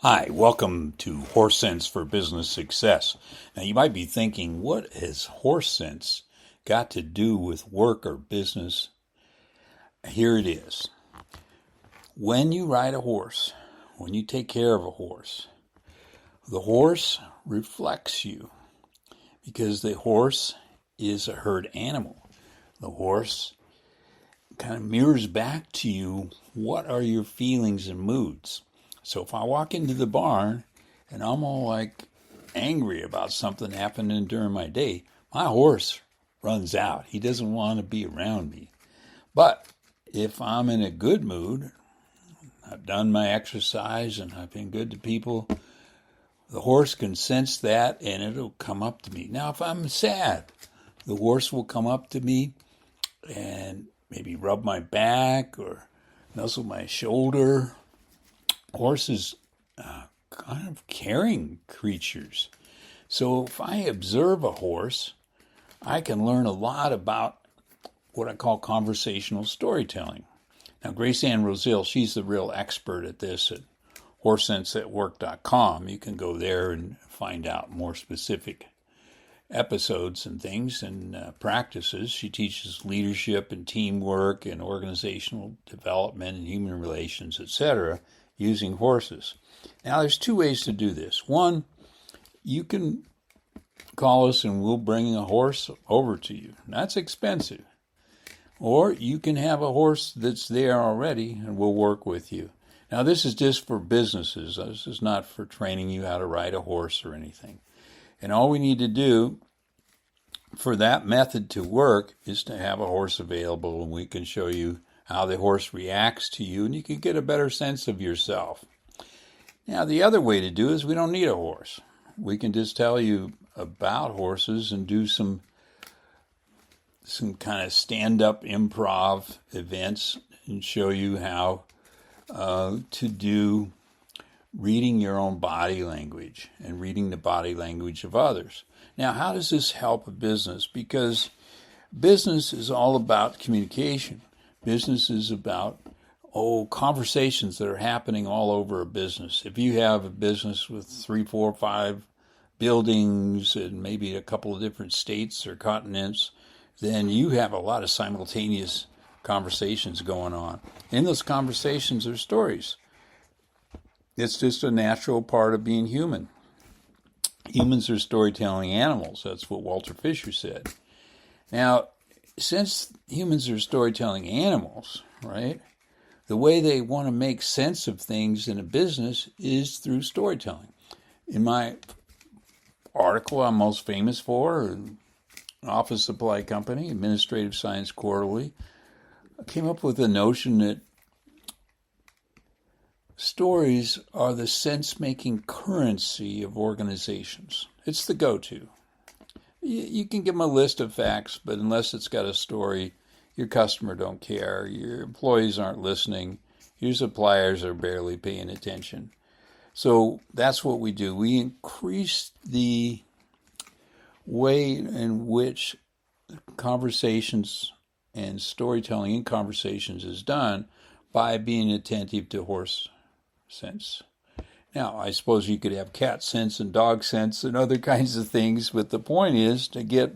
Hi, welcome to HorseSense for Business Success. Now, you might be thinking, what has HorseSense got to do with work or business? Here it is. When you ride a horse, when you take care of a horse, the horse reflects you because the horse is a herd animal. The horse kind of mirrors back to you what are your feelings and moods. So if I walk into the barn and I'm all like angry about something happening during my day, my horse runs out. He doesn't want to be around me. But if I'm in a good mood, I've done my exercise and I've been good to people, the horse can sense that and it'll come up to me. Now, if I'm sad, the horse will come up to me and maybe rub my back or nuzzle my shoulder. Horses kind of caring creatures. So if I observe a horse, I can learn a lot about what I call conversational storytelling. Now, Grace Ann Rosille, she's the real expert at this at horsesenseatwork.com. You can go there and find out more specific episodes and things and practices. She teaches leadership and teamwork and organizational development and human relations, etc., using horses. Now, there's two ways to do this. One, you can call us and we'll bring a horse over to you. That's expensive. Or you can have a horse that's there already and we'll work with you. Now, this is just for businesses. This is not for training you how to ride a horse or anything. And all we need to do for that method to work is to have a horse available, and we can show you how the horse reacts to you, and you can get a better sense of yourself. Now, the other way to do is we don't need a horse. We can just tell you about horses and do some kind of stand-up improv events and show you how to do reading your own body language and reading the body language of others. Now, how does this help a business? Because business is all about communication. Business is about, conversations that are happening all over a business. If you have a business with 3, 4, 5 buildings and maybe a couple of different states or continents, then you have a lot of simultaneous conversations going on. In those conversations are stories. It's just a natural part of being human. Humans are storytelling animals. That's what Walter Fisher said. Now, since humans are storytelling animals, right, the way they want to make sense of things in a business is through storytelling. In my article I'm most famous for, an office supply company, Administrative Science Quarterly, I came up with the notion that stories are the sense-making currency of organizations. It's the go-to. You can give them a list of facts, but unless it's got a story, your customer don't care, your employees aren't listening, your suppliers are barely paying attention. So that's what we do. We increase the way in which conversations and storytelling in conversations is done by being attentive to horse sense. Now, I suppose you could have cat sense and dog sense and other kinds of things, but the point is to get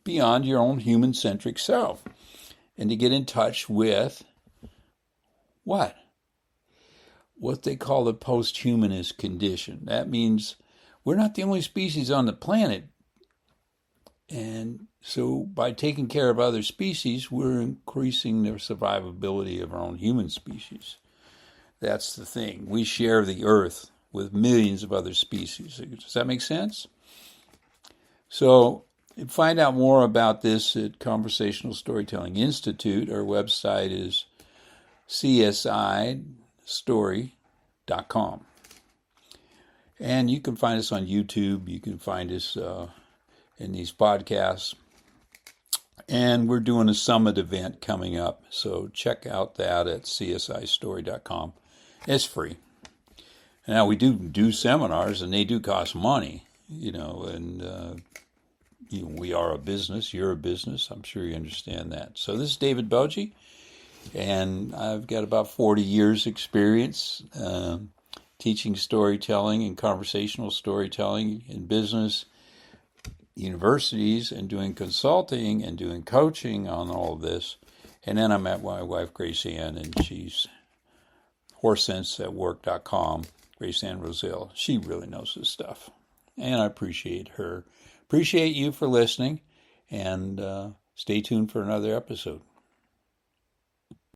beyond your own human-centric self and to get in touch with what? What they call the post-humanist condition. That means we're not the only species on the planet, and so by taking care of other species, we're increasing the survivability of our own human species. That's the thing. We share the earth with millions of other species. Does that make sense? So find out more about this at Conversational Storytelling Institute. Our website is csistory.com. And you can find us on YouTube. You can find us in these podcasts. And we're doing a summit event coming up. So check out that at csistory.com. It's free. Now, we do seminars, and they do cost money, and we are a business. You're a business. I'm sure you understand that. So this is David Belge, and I've got about 40 years experience teaching storytelling and conversational storytelling in business, universities, and doing consulting and doing coaching on all of this. And then I met my wife, Grace Ann, and she's HorseSenseAtWork.com, Grace Ann Roselle. She really knows this stuff. And I appreciate her. Appreciate you for listening. And stay tuned for another episode.